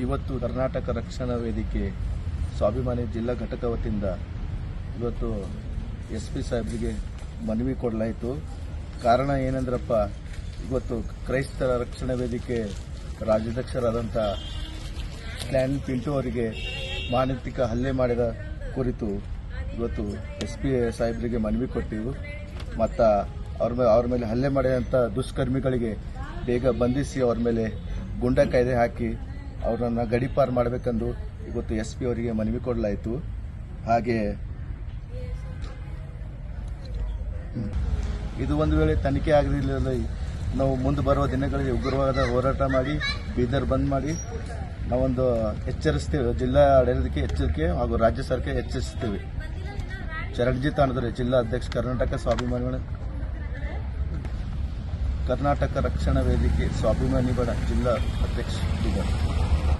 ಇವತ್ತು ಕರ್ನಾಟಕ ರಕ್ಷಣಾ ವೇದಿಕೆ ಸ್ವಾಭಿಮಾನಿ ಜಿಲ್ಲಾ ಘಟಕ ವತಿಯಿಂದ ಇವತ್ತು SP ಸಾಹೇಬರಿಗೆ ಮನವಿ ಕೊಡಲಾಯಿತು. ಕಾರಣ ಏನಂದ್ರಪ್ಪ, ಇವತ್ತು ಕ್ರೈಸ್ತರ ರಕ್ಷಣಾ ವೇದಿಕೆ ರಾಜ್ಯಾಧ್ಯಕ್ಷರಾದಂಥ ಸ್ಟ್ಯಾನ್ ಪಿಂಟು ಅವರಿಗೆ ಮಾನಸಿಕ ಹಲ್ಲೆ ಮಾಡಿದ ಕುರಿತು ಇವತ್ತು SP ಸಾಹೇಬರಿಗೆ ಮನವಿ ಕೊಟ್ಟಿವು. ಮತ್ತು ಅವ್ರ ಮೇಲೆ ಹಲ್ಲೆ ಮಾಡಿದಂಥ ದುಷ್ಕರ್ಮಿಗಳಿಗೆ ಬೇಗ ಬಂಧಿಸಿ ಅವ್ರ ಮೇಲೆ ಗುಂಡಾ ಕಾಯ್ದೆ ಹಾಕಿ ಅವರನ್ನು ಗಡೀಪಾರು ಮಾಡಬೇಕೆಂದು ಇವತ್ತು SP ಅವರಿಗೆ ಮನವಿ ಕೊಡಲಾಯಿತು. ಹಾಗೆ ಇದು ಒಂದು ವೇಳೆ ತನಿಖೆ ಆಗದಿಲ್ಲ, ನಾವು ಮುಂದೆ ಬರುವ ದಿನಗಳಲ್ಲಿ ಉಗ್ರವಾದ ಹೋರಾಟ ಮಾಡಿ ಬೀದರ್ ಬಂದ್ ಮಾಡಿ ನಾವೊಂದು ಎಚ್ಚರಿಸ್ತೇವೆ. ಜಿಲ್ಲಾ ಆಡಳಿತಕ್ಕೆ ಎಚ್ಚರಿಕೆ ಹಾಗೂ ರಾಜ್ಯ ಸರ್ಕಾರ ಎಚ್ಚರಿಸುತ್ತೇವೆ. ಚರಂಜಿ ತಾಣದಲ್ಲಿ ಜಿಲ್ಲಾ ಅಧ್ಯಕ್ಷ ಕರ್ನಾಟಕ ರಕ್ಷಣಾ ವೇದಿಕೆ ಸ್ವಾಭಿಮಾನಿ ಬಡ ಜಿಲ್ಲಾ ಅಧ್ಯಕ್ಷ ಬೀದರ್.